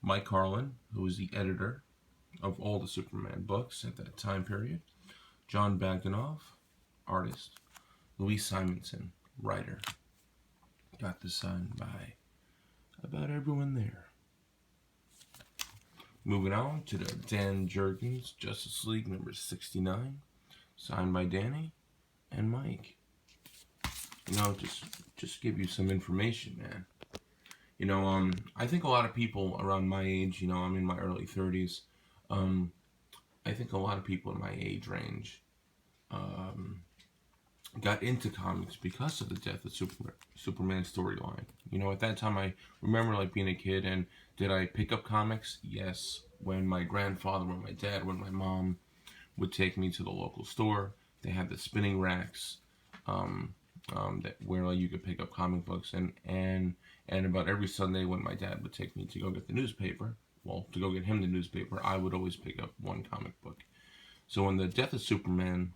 Mike Carlin, who was the editor of all the Superman books at that time period. John Baganoff, artist. Louise Simonson, writer. Got this signed by about everyone there. Moving on to the Dan Jurgens Justice League number 69, signed by Danny and Mike. Just give you some information, man. I think a lot of people around my age, I'm in my early 30s. I think a lot of people in my age range got into comics because of the death of Superman storyline. At that time, I remember being a kid, and did I pick up comics? Yes. When my grandfather, when my dad, when my mom would take me to the local store, they had the spinning racks where you could pick up comic books, and about every Sunday when my dad would take me to go get the newspaper, to go get him the newspaper, I would always pick up one comic book. So when the death of Superman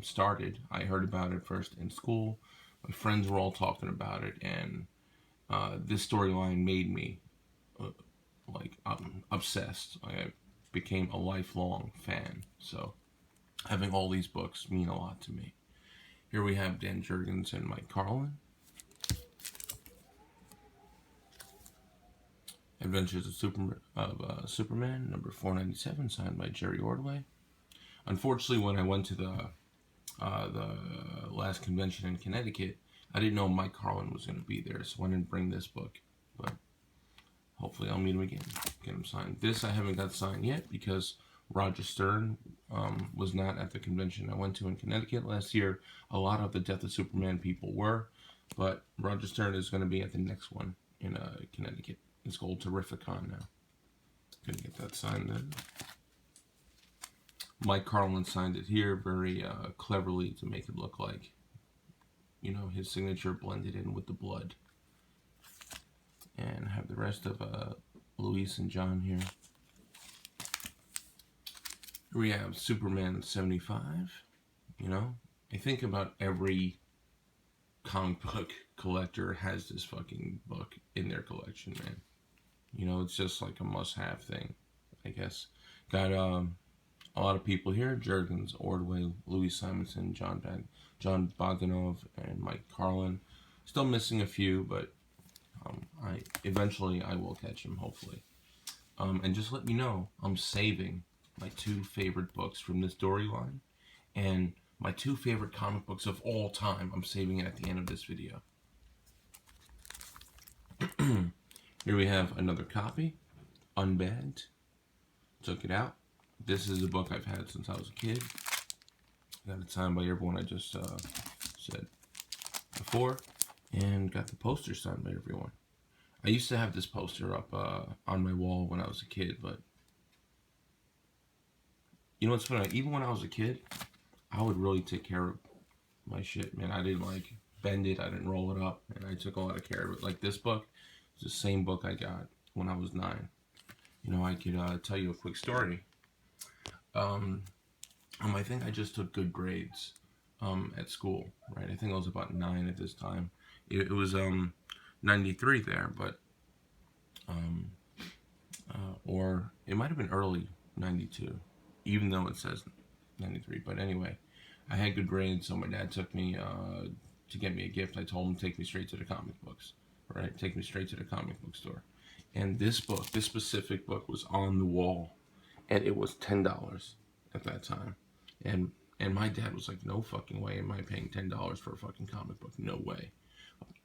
started, I heard about it first in school. My friends were all talking about it, and this storyline made me obsessed. I became a lifelong fan. So having all these books mean a lot to me. Here we have Dan Jurgens and Mike Carlin. Adventures of Superman, number 497, signed by Jerry Ordway. Unfortunately, when I went to the last convention in Connecticut, I didn't know Mike Carlin was going to be there, so I didn't bring this book. But hopefully I'll meet him again, get him signed. This I haven't got signed yet because Roger Stern was not at the convention I went to in Connecticut last year. A lot of the Death of Superman people were, but Roger Stern is going to be at the next one in Connecticut. It's called Terrificon now. Gonna get that signed then. Mike Carlin signed it here very cleverly to make it look like, his signature blended in with the blood. And have the rest of Luis and John here. Here we have Superman 75. I think about every comic book collector has this fucking book in their collection, man. It's just like a must-have thing, I guess. Got a lot of people here: Jurgens, Ordway, Louise Simonson, John Bogdanov, and Mike Carlin. Still missing a few, but eventually I will catch them, hopefully. And just let me know, I'm saving my two favorite books from this storyline, and my two favorite comic books of all time. I'm saving it at the end of this video. Here we have another copy, unbagged. Took it out. This is a book I've had since I was a kid. Got it signed by everyone I just said before, and got the poster signed by everyone. I used to have this poster up on my wall when I was a kid, but what's funny? Even when I was a kid, I would really take care of my shit, man. I didn't bend it, I didn't roll it up, and I took a lot of care of it. Like this book, it's the same book I got when I was 9. I could tell you a quick story. I think I just took good grades at school, right? I think I was about 9 at this time. It was 93 there, but or it might have been early 92, even though it says 93. But anyway, I had good grades, so my dad took me to get me a gift. I told him to take me straight to the comic books, right? Take me straight to the comic book store. And this book, this specific book, was on the wall, and it was $10 at that time. And my dad was like, no fucking way am I paying $10 for a fucking comic book. No way.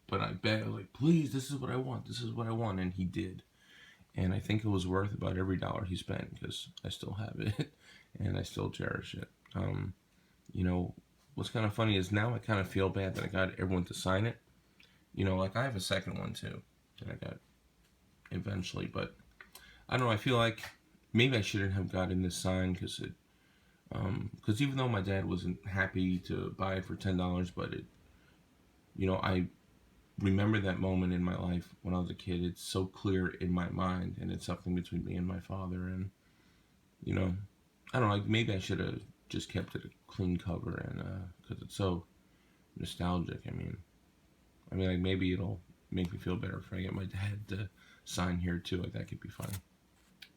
But I begged, I was like, please, this is what I want. This is what I want. And he did. And I think it was worth about every dollar he spent, because I still have it and I still cherish it. What's kind of funny is now I kind of feel bad that I got everyone to sign it. I have a second one too that I got eventually, but I don't know. I feel like maybe I shouldn't have gotten this signed because even though my dad wasn't happy to buy it for $10, but I remember that moment in my life when I was a kid. It's so clear in my mind, and it's something between me and my father. And I don't know. Maybe I should have just kept it a clean cover, and because it's so nostalgic. I mean, maybe it'll make me feel better if I get my dad to sign here too. Like that could be fun.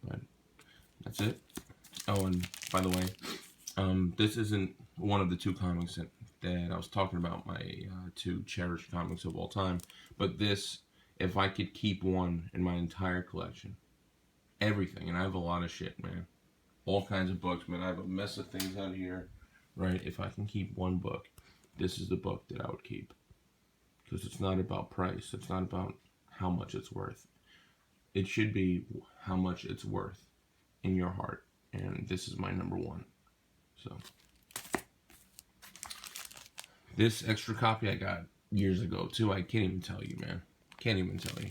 But that's it. Oh, and by the way, this isn't one of the two comics that I was talking about, my two cherished comics of all time. But this, if I could keep one in my entire collection, everything, and I have a lot of shit, man. All kinds of books, man. I have a mess of things out here, right? If I can keep one book, this is the book that I would keep. Because it's not about price. It's not about how much it's worth. It should be how much it's worth in your heart. And this is my number one. So, this extra copy I got years ago, too. I can't even tell you, man. Can't even tell you.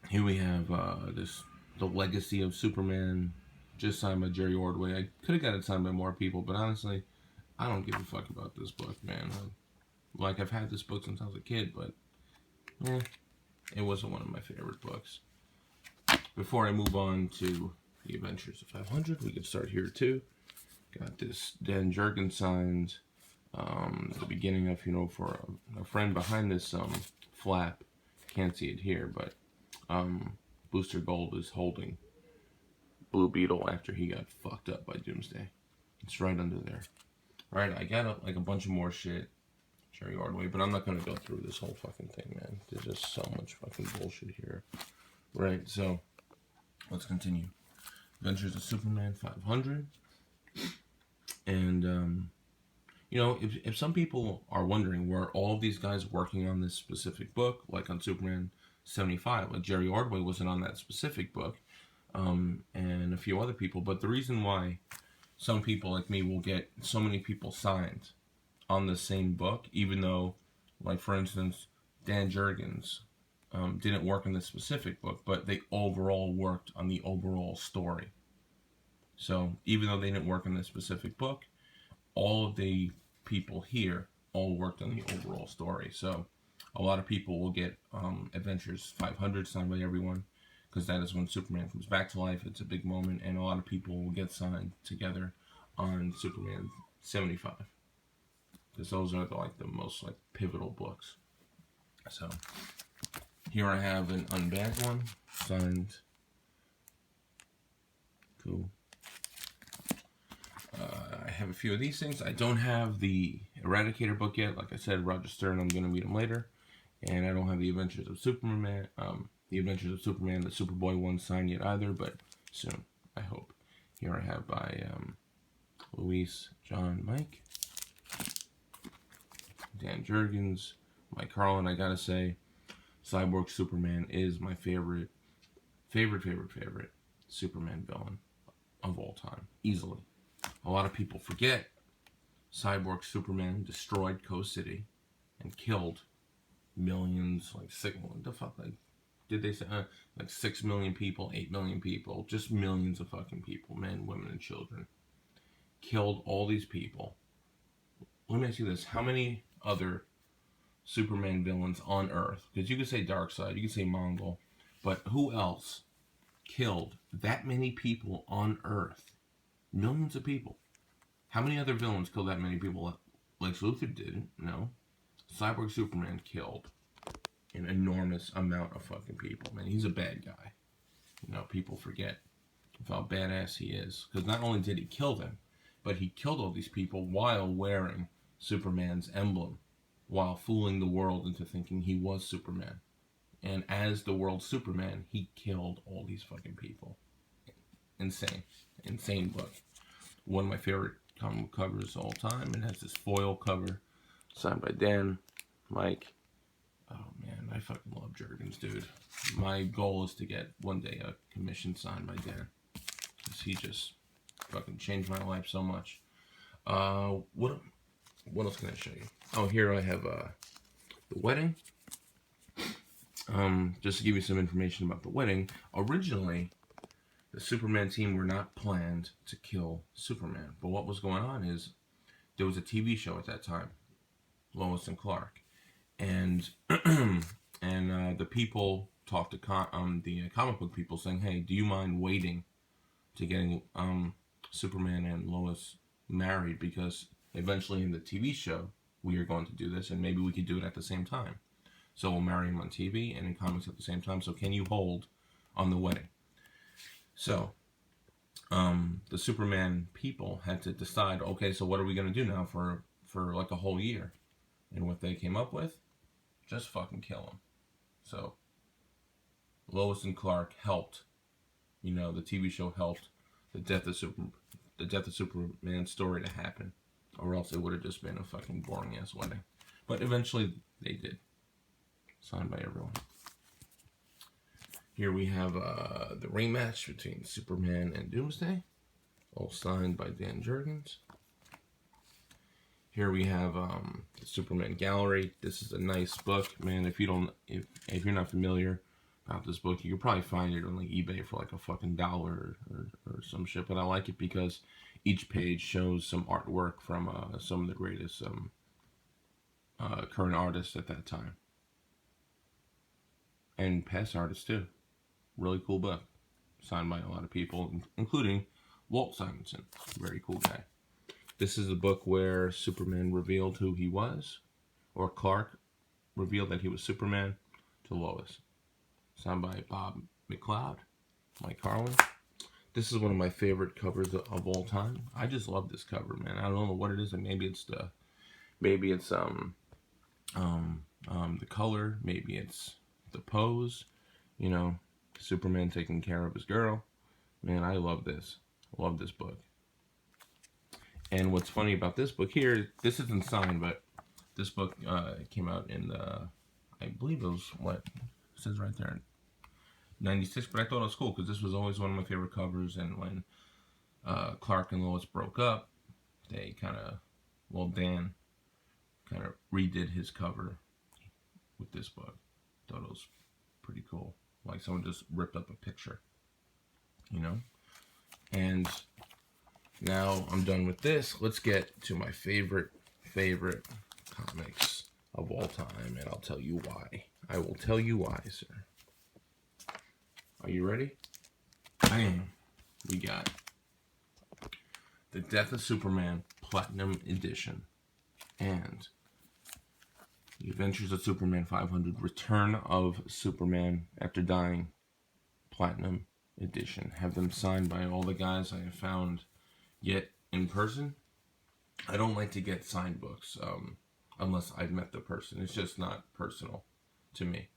Here we have The Legacy of Superman, just signed by Jerry Ordway. I could have got it signed by more people, but honestly, I don't give a fuck about this book, man. Like, I've had this book since I was a kid, but it wasn't one of my favorite books. Before I move on to The Adventures of 500, we can start here too. Got this Dan Jurgens signed, the beginning of, for a friend behind this flap. Can't see it here, but Booster Gold is holding Blue Beetle after he got fucked up by Doomsday. It's right under there. Right, I got a bunch of more shit, Jerry Ordway, but I'm not going to go through this whole fucking thing, man. There's just so much fucking bullshit here. Right, so let's continue. Adventures of Superman 500. And, if some people are wondering, were all of these guys working on this specific book, like on Superman 75, like Jerry Ordway wasn't on that specific book, and a few other people, but the reason why some people like me will get so many people signed on the same book, even though, like for instance, Dan Jurgens didn't work on this specific book, but they overall worked on the overall story. So even though they didn't work on this specific book, all of the people here all worked on the overall story. So a lot of people will get Adventures 500 signed by everyone, because that is when Superman comes back to life. It's a big moment, and a lot of people will get signed together on Superman 75, because those are the most pivotal books. So here I have an unbagged one signed. Cool. I have a few of these things. I don't have the Eradicator book yet. Like I said, Roger Stern, I'm going to meet him later. And I don't have the Adventures of Superman, the Superboy one signed yet either, but soon, I hope. Here I have by Luis, John, Mike, Dan Jurgens, Mike Carlin. I gotta say, Cyborg Superman is my favorite Superman villain of all time, easily. A lot of people forget Cyborg Superman destroyed Coast City and killed millions, did they say 6 million people, 8 million people, just millions of fucking people, men, women, and children. Killed all these people. Let me ask you this: how many other Superman villains on Earth? Because you could say Darkseid, you could say Mongol, but who else killed that many people on Earth? Millions of people. How many other villains killed that many people? Lex Luthor didn't, no. Cyborg Superman killed an enormous amount of fucking people. Man, he's a bad guy. People forget how badass he is. Because not only did he kill them, but he killed all these people while wearing Superman's emblem, while fooling the world into thinking he was Superman. And as the world's Superman, he killed all these fucking people. Insane book. One of my favorite comic book covers of all time. It has this foil cover signed by Dan, Mike. Oh man, I fucking love Jurgens, dude. My goal is to get one day a commission signed by Dan, because he just fucking changed my life so much. What else can I show you? Oh, here I have The Wedding. Just to give you some information about The Wedding. Originally, the Superman team were not planned to kill Superman, but what was going on is there was a TV show at that time, Lois and Clark, and the people talked to the comic book people, saying, "Hey, do you mind waiting to getting Superman and Lois married, because eventually in the TV show we are going to do this, and maybe we could do it at the same time." So we'll marry him on TV and in comics at the same time. So can you hold on the wedding? So the Superman people had to decide, okay, so what are we going to do now for like a whole year? And what they came up with, just fucking kill him. So Lois and Clark helped, you know, the TV show helped the death of Superman story to happen, or else it would have just been a fucking boring ass wedding. But eventually they did. Signed by everyone. Here we have the rematch between Superman and Doomsday, all signed by Dan Jurgens. Here we have the Superman Gallery. This is a nice book, man. If you're not familiar about this book, you could probably find it on like eBay for like a fucking $1 or some shit. But I like it because each page shows some artwork from some of the greatest current artists at that time, and past artists too. Really cool book, signed by a lot of people, including Walt Simonson. Very cool guy. This is a book where Superman revealed who he was, or Clark revealed that he was Superman to Lois. Signed by Bob McLeod, Mike Carlin. This is one of my favorite covers of all time. I just love this cover, man. I don't know what it is, and maybe it's the color, maybe it's the pose, you know, Superman taking care of his girl. Man, I love this. I love this book. And what's funny about this book here, this isn't signed, but this book came out in the, I believe it was, what it says right there, 96, but I thought it was cool because this was always one of my favorite covers. And when Clark and Lois broke up, they Dan kind of redid his cover with this book. Thought it was pretty cool. Like someone just ripped up a picture, you know? And now I'm done with this. Let's get to my favorite comics of all time, and I'll tell you why. I will tell you why, sir. Are you ready? Bam. We got The Death of Superman Platinum Edition and The Adventures of Superman 500 Return of Superman After Dying Platinum Edition. Have them signed by all the guys I have found yet in person. I don't like to get signed books unless I've met the person. It's just not personal to me.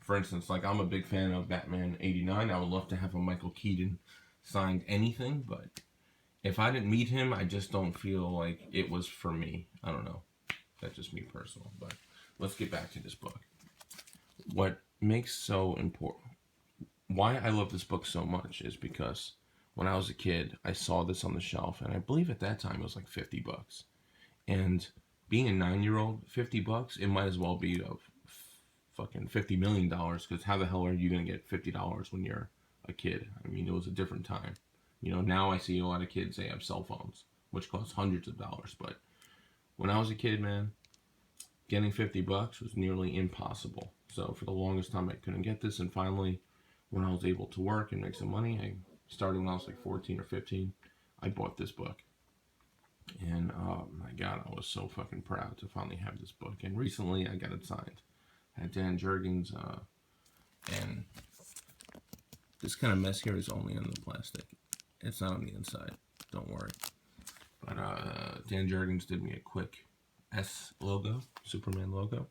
For instance, like I'm a big fan of Batman 89. I would love to have a Michael Keaton signed anything, but if I didn't meet him, I just don't feel like it was for me. I don't know. That's just me personal. But let's get back to this book. What makes so important, why I love this book so much is because when I was a kid, I saw this on the shelf, and I believe at that time it was like $50. And being a 9-year-old, $50, it might as well be a fucking $50 million, because how the hell are you going to get $50 when you're a kid? I mean, it was a different time. You know, now I see a lot of kids, they have cell phones, which cost hundreds of dollars. But when I was a kid, man, getting $50 was nearly impossible. So for the longest time, I couldn't get this. And finally, when I was able to work and make some money, I started when I was like 14 or 15, I bought this book. And oh my God, I was so fucking proud to finally have this book. And recently, I got it signed. I had Dan Jurgens, and this kind of mess here is only on the plastic. It's not on the inside. Don't worry. But Dan Jurgens did me a quick S logo, Superman logo.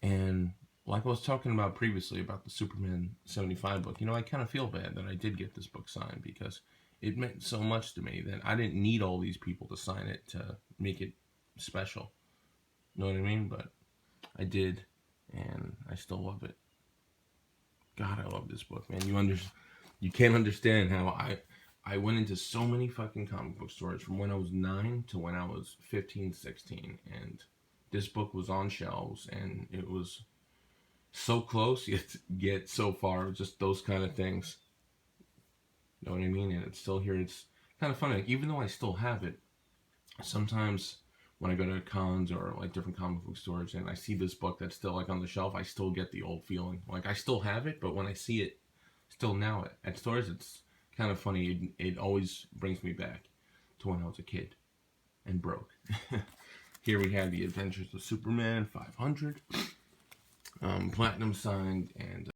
And like I was talking about previously about the Superman 75 book, you know, I kind of feel bad that I did get this book signed because it meant so much to me that I didn't need all these people to sign it to make it special. You know what I mean? But I did, and I still love it. God, I love this book, man. You can't understand how I went into so many fucking comic book stores from when I was 9 to when I was 15, 16, and this book was on shelves, and it was so close yet so far. Just those kind of things. You know what I mean? And it's still here. It's kind of funny. Like, even though I still have it, sometimes when I go to cons or like different comic book stores and I see this book that's still like on the shelf, I still get the old feeling. Like I still have it, but when I see it still now at stores, it's kind of funny. It always brings me back to when I was a kid and broke. Here we have the Adventures of Superman 500, platinum signed, and